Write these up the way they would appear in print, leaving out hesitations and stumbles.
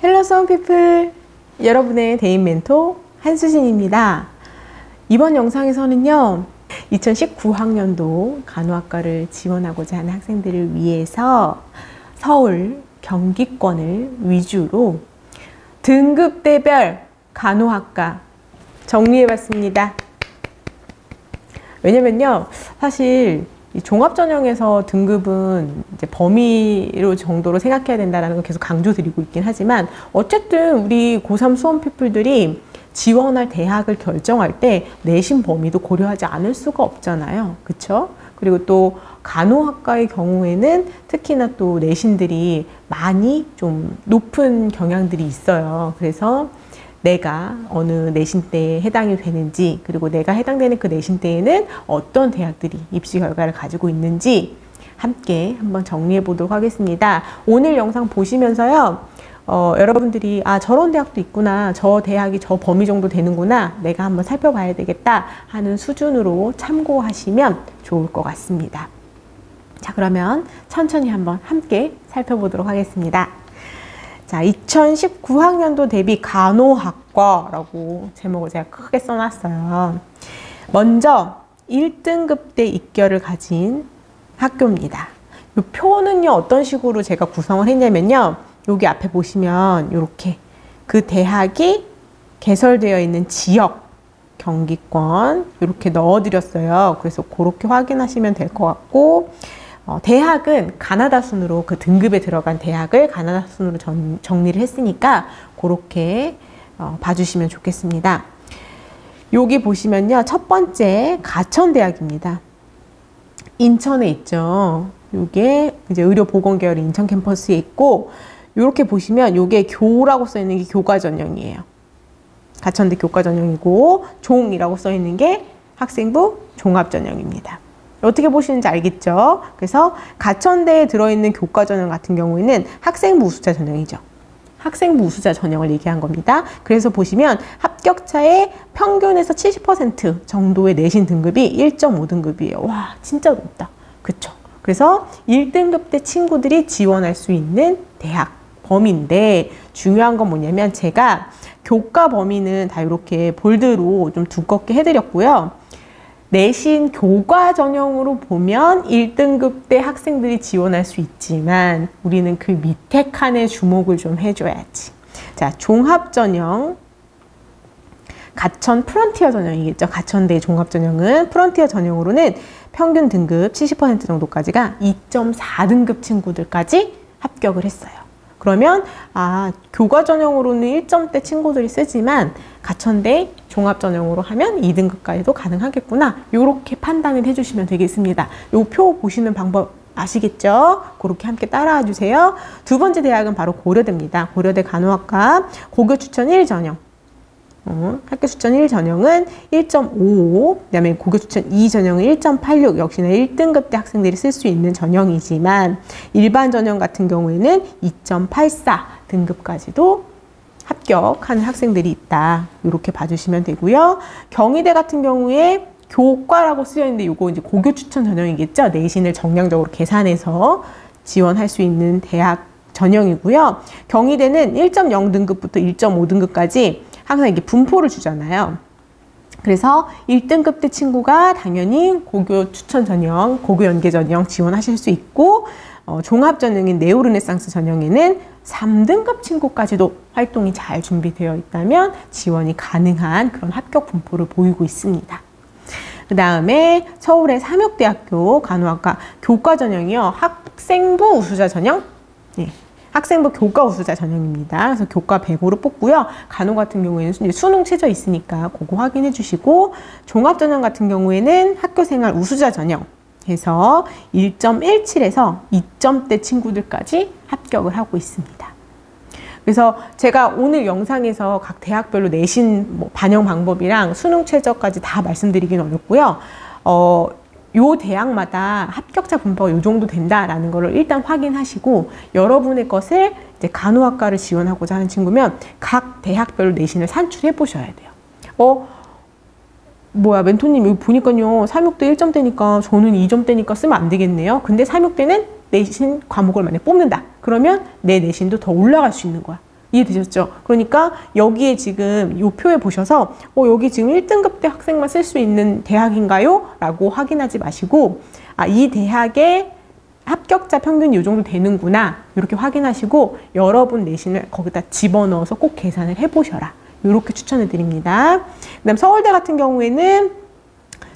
헬로 수험피플, 여러분의 대인 멘토 한수진입니다. 이번 영상에서는요 2019학년도 간호학과를 지원하고자 하는 학생들을 위해서 서울, 경기권을 위주로 등급대별 간호학과 정리해봤습니다. 왜냐면요 사실 이 종합전형에서 등급은 이제 범위로 정도로 생각해야 된다는 걸 계속 강조드리고 있긴 하지만, 어쨌든 우리 고3 수험피플들이 지원할 대학을 결정할 때 내신 범위도 고려하지 않을 수가 없잖아요. 그쵸? 그리고 또 간호학과의 경우에는 특히나 또 내신들이 많이 좀 높은 경향들이 있어요. 그래서 내가 어느 내신대에 해당이 되는지, 그리고 내가 해당되는 그 내신대에는 어떤 대학들이 입시 결과를 가지고 있는지 함께 한번 정리해 보도록 하겠습니다. 오늘 영상 보시면서요 여러분들이 저런 대학도 있구나, 저 대학이 저 범위 정도 되는구나, 내가 한번 살펴봐야 되겠다 하는 수준으로 참고하시면 좋을 것 같습니다. 자, 그러면 천천히 한번 함께 살펴보도록 하겠습니다. 자, 2019학년도 대비 간호학과라고 제목을 제가 크게 써놨어요. 먼저 1등급대 입결을 가진 학교입니다. 이 표는요 어떤 식으로 제가 구성을 했냐면요, 여기 앞에 보시면 이렇게 그 대학이 개설되어 있는 지역, 경기권 이렇게 넣어드렸어요. 그래서 그렇게 확인하시면 될 것 같고, 대학은 가나다 순으로, 그 등급에 들어간 대학을 가나다 순으로 정리를 했으니까 그렇게 봐주시면 좋겠습니다. 여기 보시면요 첫 번째 가천대학입니다. 인천에 있죠. 이게 이제 의료보건계열 인천 캠퍼스에 있고, 이렇게 보시면 이게 교라고 써 있는 게 교과 전형이에요. 가천대 교과 전형이고, 종이라고 써 있는 게 학생부 종합 전형입니다. 어떻게 보시는지 알겠죠? 그래서 가천대에 들어있는 교과 전형 같은 경우에는 학생부 우수자 전형이죠. 학생부 우수자 전형을 얘기한 겁니다. 그래서 보시면 합격자의 평균에서 70% 정도의 내신 등급이 1.5등급이에요. 와, 진짜 높다. 그쵸? 그래서 1등급 대 친구들이 지원할 수 있는 대학 범위인데, 중요한 건 뭐냐면 제가 교과 범위는 다 이렇게 볼드로 좀 두껍게 해드렸고요. 내신 교과 전형으로 보면 1등급 대 학생들이 지원할 수 있지만 우리는 그 밑에 칸에 주목을 좀 해줘야지. 자, 종합 전형, 가천 프론티어 전형이겠죠. 가천대 종합 전형은 프론티어 전형으로는 평균 등급 70% 정도까지가 2.4등급 친구들까지 합격을 했어요. 그러면 교과 전형으로는 1점대 친구들이 쓰지만 가천대 종합 전형으로 하면 2등급까지도 가능하겠구나, 이렇게 판단을 해주시면 되겠습니다. 이 표 보시는 방법 아시겠죠? 그렇게 함께 따라와 주세요. 두 번째 대학은 바로 고려대입니다. 고려대 간호학과 고교 추천 1전형. 학교 추천 1전형은 1.55, 그 다음에 고교 추천 2전형은 1.86, 역시나 1등급 대 학생들이 쓸 수 있는 전형이지만 일반 전형 같은 경우에는 2.84 등급까지도 합격하는 학생들이 있다. 이렇게 봐주시면 되고요. 경희대 같은 경우에 교과라고 쓰여있는데 이거 이제 고교 추천 전형이겠죠. 내신을 정량적으로 계산해서 지원할 수 있는 대학 전형이고요. 경희대는 1.0 등급부터 1.5 등급까지 항상 이게 분포를 주잖아요. 그래서 1등급 대 친구가 당연히 고교 추천 전형, 고교 연계 전형 지원하실 수 있고, 종합 전형인 네오르네상스 전형에는 3등급 친구까지도 활동이 잘 준비되어 있다면 지원이 가능한 그런 합격 분포를 보이고 있습니다. 그 다음에 서울의 삼육대학교 간호학과 교과 전형이요. 학생부 우수자 전형. 네. 학생부 교과 우수자 전형입니다. 그래서 교과 100으로 뽑고요. 간호 같은 경우에는 이제 수능 최저 있으니까 그거 확인해 주시고, 종합 전형 같은 경우에는 학교생활 우수자 전형 해서 1.17에서 2점대 친구들까지 합격을 하고 있습니다. 그래서 제가 오늘 영상에서 각 대학별로 내신 반영 방법이랑 수능 최저까지 다 말씀드리기는 어렵고요. 요 대학마다 합격자 분포가 요 정도 된다라는 거를 일단 확인하시고, 여러분의 것을 이제 간호학과를 지원하고자 하는 친구면 각 대학별로 내신을 산출해 보셔야 돼요. 뭐야, 멘토님 여기 보니까요 삼육대 1점대니까 저는 2점대니까 쓰면 안 되겠네요. 근데 삼육대는 내신 과목을 만약에 뽑는다 그러면 내 내신도 더 올라갈 수 있는 거야. 이해되셨죠? 그러니까 여기에 지금 이 표에 보셔서 여기 지금 1등급 대 학생만 쓸 수 있는 대학인가요? 라고 확인하지 마시고 이 대학의 합격자 평균이 이 정도 되는구나 이렇게 확인하시고 여러분 내신을 거기다 집어넣어서 꼭 계산을 해보셔라. 이렇게 추천을 드립니다. 그 다음 서울대 같은 경우에는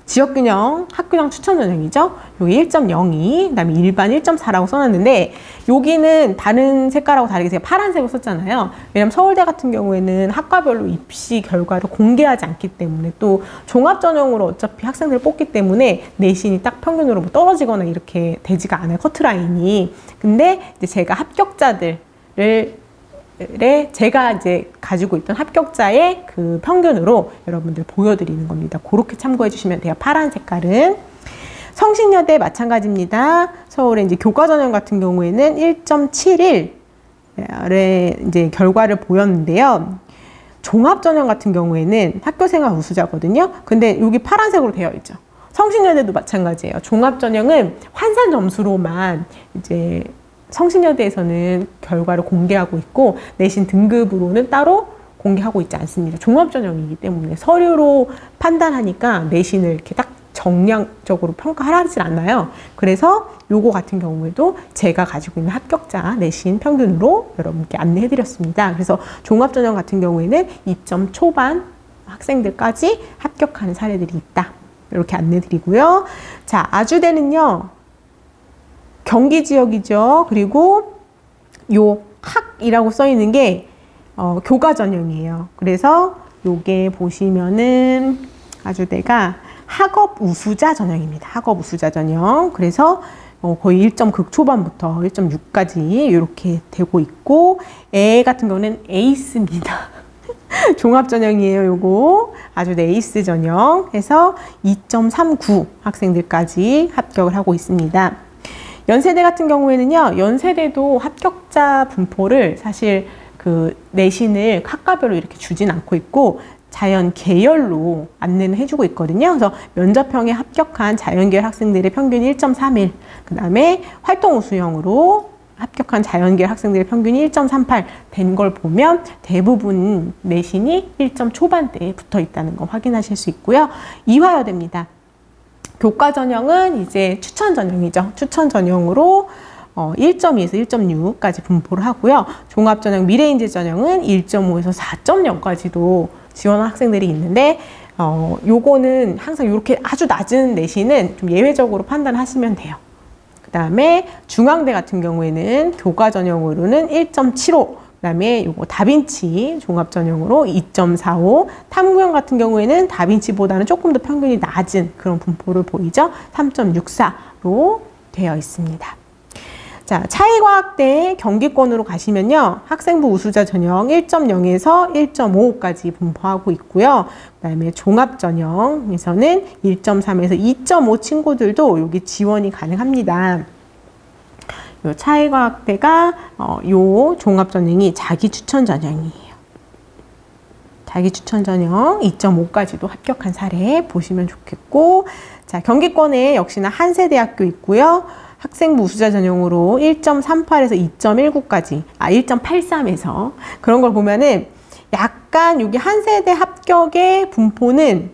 지역균형, 학균형 추천 전형이죠. 여기 1.02, 그 다음에 일반 1.4라고 써놨는데 여기는 다른 색깔하고 다르게 제가 파란색으로 썼잖아요. 왜냐면 서울대 같은 경우에는 학과별로 입시 결과를 공개하지 않기 때문에 또 종합전형으로 어차피 학생들을 뽑기 때문에 내신이 딱 평균으로 뭐 떨어지거나 이렇게 되지가 않아요. 커트라인이. 근데 이제 제가 합격자들을 제가 이제 가지고 있던 합격자의 그 평균으로 여러분들 보여드리는 겁니다. 그렇게 참고해 주시면 돼요. 파란 색깔은. 성신여대 마찬가지입니다. 서울의 이제 교과전형 같은 경우에는 1.71의 이제 결과를 보였는데요. 종합전형 같은 경우에는 학교생활 우수자거든요. 근데 여기 파란색으로 되어 있죠. 성신여대도 마찬가지예요. 종합전형은 환산 점수로만 이제 성신여대에서는 결과를 공개하고 있고 내신 등급으로는 따로 공개하고 있지 않습니다. 종합전형이기 때문에 서류로 판단하니까 내신을 이렇게 딱 정량적으로 평가하지 않나요? 그래서 요거 같은 경우에도 제가 가지고 있는 합격자 내신 평균으로 여러분께 안내해드렸습니다. 그래서 종합전형 같은 경우에는 2점 초반 학생들까지 합격하는 사례들이 있다. 이렇게 안내드리고요. 자, 아주대는요. 경기 지역이죠. 그리고 요 학이라고 써 있는 게 교과 전형이에요. 그래서 요게 보시면은 아주대가 학업 우수자 전형입니다. 학업 우수자 전형. 그래서 거의 1점 극초반부터 1.6까지 이렇게 되고 있고 애 같은 경우는 에이스입니다. 종합 전형이에요. 요거 아주대 에이스 전형 해서 2.39 학생들까지 합격을 하고 있습니다. 연세대 같은 경우에는요, 연세대도 합격자 분포를 사실 그 내신을 학과별로 이렇게 주진 않고 있고 자연 계열로 안내는 해주고 있거든요. 그래서 면접형에 합격한 자연 계열 학생들의 평균이 1.31, 그 다음에 활동 우수형으로 합격한 자연 계열 학생들의 평균이 1.38 된 걸 보면 대부분 내신이 1점 초반대에 붙어 있다는 거 확인하실 수 있고요. 이화여대입니다. 교과 전형은 이제 추천 전형이죠. 추천 전형으로 1.2에서 1.6까지 분포를 하고요. 종합 전형, 미래인재 전형은 1.5에서 4.0까지도 지원한 학생들이 있는데 요거는 항상 이렇게 아주 낮은 내신은 좀 예외적으로 판단하시면 돼요. 그 다음에 중앙대 같은 경우에는 교과 전형으로는 1.75, 그 다음에 요거 다빈치 종합 전형으로 2.45, 탐구형 같은 경우에는 다빈치보다는 조금 더 평균이 낮은 그런 분포를 보이죠. 3.64로 되어 있습니다. 자, 차이과학대 경기권으로 가시면요. 학생부 우수자 전형 1.0에서 1.5까지 분포하고 있고요. 그 다음에 종합 전형에서는 1.3에서 2.5 친구들도 여기 지원이 가능합니다. 요 차이과학대가 요 종합 전형이 자기 추천 전형이에요. 자기 추천 전형 2.5까지도 합격한 사례 보시면 좋겠고, 자, 경기권에 역시나 한세대학교 있고요. 학생부 우수자 전형으로 1.38에서 2.19까지, 1.83에서 그런 걸 보면은 약간 여기 한세대 합격의 분포는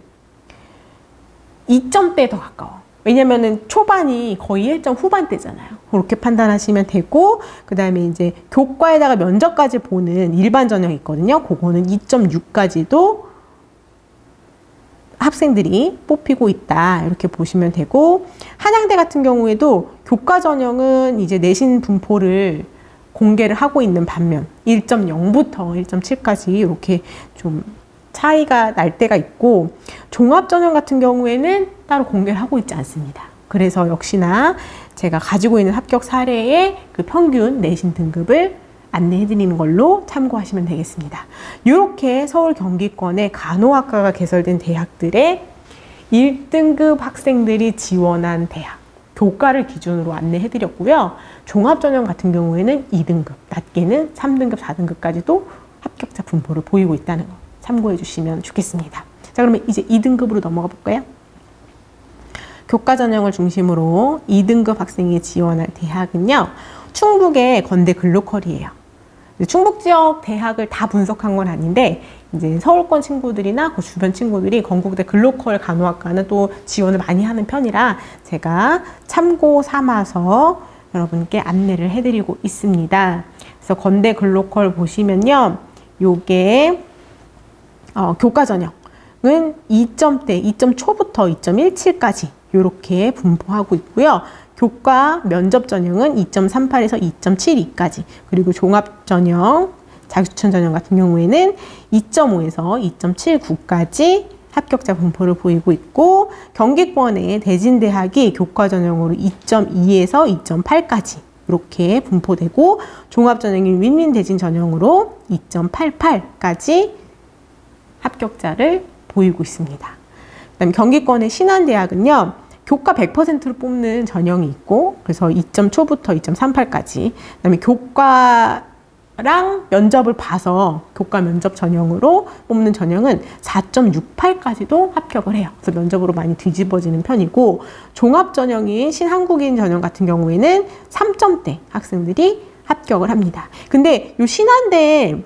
2점대에 더 가까워. 왜냐면은 초반이 거의 1점 후반대잖아요. 그렇게 판단하시면 되고, 그 다음에 이제 교과에다가 면접까지 보는 일반 전형이 있거든요. 그거는 2.6까지도 학생들이 뽑히고 있다. 이렇게 보시면 되고, 한양대 같은 경우에도 교과 전형은 이제 내신 분포를 공개를 하고 있는 반면 1.0부터 1.7까지 이렇게 좀 차이가 날 때가 있고, 종합 전형 같은 경우에는 따로 공개를 하고 있지 않습니다. 그래서 역시나 제가 가지고 있는 합격 사례의 그 평균 내신 등급을 안내해 드리는 걸로 참고하시면 되겠습니다. 이렇게 서울 경기권의 간호학과가 개설된 대학들의 1등급 학생들이 지원한 대학, 교과를 기준으로 안내해 드렸고요. 종합전형 같은 경우에는 2등급, 낮게는 3등급, 4등급까지도 합격자 분포를 보이고 있다는 거 참고해 주시면 좋겠습니다. 자, 그러면 이제 2등급으로 넘어가 볼까요? 교과 전형을 중심으로 2등급 학생이 지원할 대학은요, 충북의 건대 글로컬이에요. 충북 지역 대학을 다 분석한 건 아닌데 이제 서울권 친구들이나 그 주변 친구들이 건국대 글로컬 간호학과는 또 지원을 많이 하는 편이라 제가 참고 삼아서 여러분께 안내를 해드리고 있습니다. 그래서 건대 글로컬 보시면요, 요게 교과 전형은 2점대, 2점 초부터 2.17까지 이렇게 분포하고 있고요. 교과 면접 전형은 2.38에서 2.72까지, 그리고 종합 전형, 자격추천 전형 같은 경우에는 2.5에서 2.79까지 합격자 분포를 보이고 있고, 경기권의 대진대학이 교과 전형으로 2.2에서 2.8까지 이렇게 분포되고, 종합 전형인 윈윈대진 전형으로 2.88까지 합격자를 보이고 있습니다. 그다음에 경기권의 신한대학은요, 교과 100%를 뽑는 전형이 있고, 그래서 2점 초부터 2.38까지, 그다음에 교과랑 면접을 봐서 교과 면접 전형으로 뽑는 전형은 4.68까지도 합격을 해요. 그래서 면접으로 많이 뒤집어지는 편이고, 종합 전형인 신한국인 전형 같은 경우에는 3점대 학생들이 합격을 합니다. 근데 요 신한대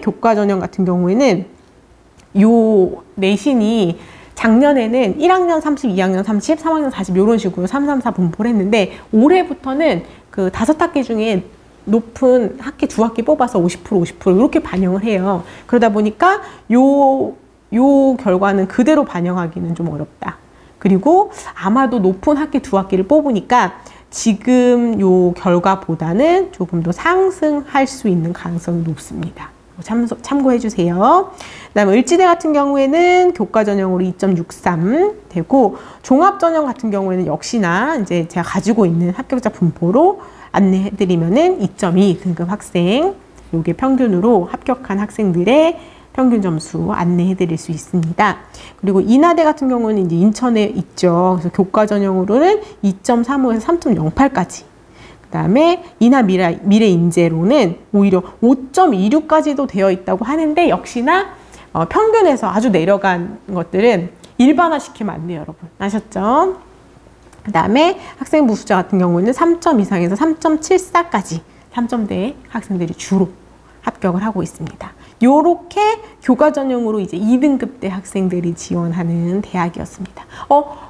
교과 전형 같은 경우에는 요 내신이 작년에는 1학년 30, 2학년 30, 3학년 40 이런 식으로 3, 3, 4 분포를 했는데, 올해부터는 그 5학기 중에 높은 학기 2학기 뽑아서 50% 이렇게 반영을 해요. 그러다 보니까 요 결과는 그대로 반영하기는 좀 어렵다. 그리고 아마도 높은 학기 2학기를 뽑으니까 지금 요 결과보다는 조금 더 상승할 수 있는 가능성이 높습니다. 참고해 주세요. 그다음에 을지대 같은 경우에는 교과 전형으로 2.63 되고, 종합 전형 같은 경우에는 역시나 이제 제가 가지고 있는 합격자 분포로 안내해 드리면은 2.2 등급 학생, 요게 평균으로 합격한 학생들의 평균 점수 안내해 드릴 수 있습니다. 그리고 인하대 같은 경우는 이제 인천에 있죠. 그래서 교과 전형으로는 2.35에서 3.08까지. 그다음에 인하 미래인재로는 오히려 5.26까지도 되어 있다고 하는데, 역시나 평균에서 아주 내려간 것들은 일반화시키면 안 돼요, 여러분. 아셨죠? 그다음에 학생부 숫자 같은 경우는 3점 이상에서 3.74까지 3점대 학생들이 주로 합격을 하고 있습니다. 요렇게 교과 전형으로 이제 2등급대 학생들이 지원하는 대학이었습니다.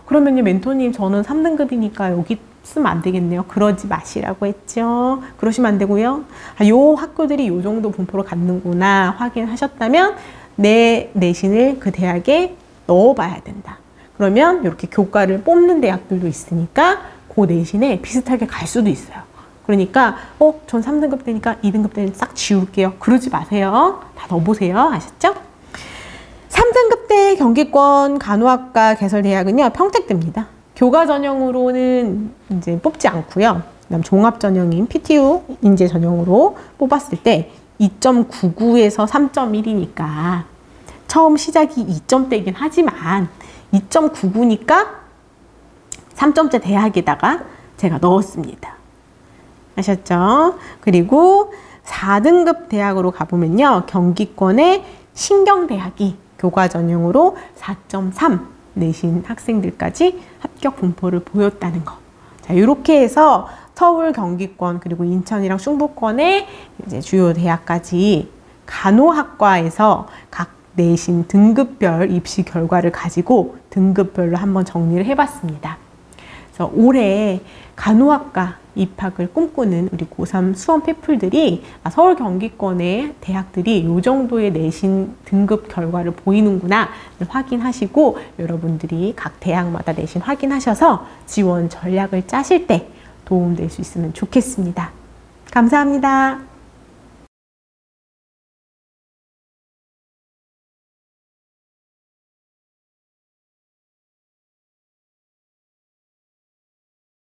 그러면요, 멘토님, 저는 3등급이니까 여기 쓰면 안 되겠네요. 그러지 마시라고 했죠. 그러시면 안 되고요. 요 학교들이 요 정도 분포를 갖는구나 확인하셨다면 내 내신을 그 대학에 넣어봐야 된다. 그러면 이렇게 교과를 뽑는 대학들도 있으니까 그 내신에 비슷하게 갈 수도 있어요. 그러니까 전 3등급 되니까 2등급 때는 싹 지울게요. 그러지 마세요. 다 넣어보세요. 아셨죠? 3등급 대 경기권 간호학과 개설대학은요, 평택대입니다. 교과 전형으로는 이제 뽑지 않고요. 그다음 종합 전형인 PTU 인재 전형으로 뽑았을 때 2.99에서 3.1이니까 처음 시작이 2점대이긴 하지만 2.99니까 3점대 대학에다가 제가 넣었습니다. 아셨죠? 그리고 4등급 대학으로 가보면요, 경기권의 신경대학이 교과 전형으로 4.3 내신 학생들까지 합격 분포를 보였다는 거. 자, 이렇게 해서 서울, 경기권, 그리고 인천이랑 충북권의 이제 주요 대학까지 간호학과에서 각 내신 등급별 입시 결과를 가지고 등급별로 한번 정리를 해봤습니다. 그래서 올해 간호학과 입학을 꿈꾸는 우리 고3 수험 피플들이 서울 경기권의 대학들이 이 정도의 내신 등급 결과를 보이는구나 확인하시고, 여러분들이 각 대학마다 내신 확인하셔서 지원 전략을 짜실 때 도움될 수 있으면 좋겠습니다. 감사합니다.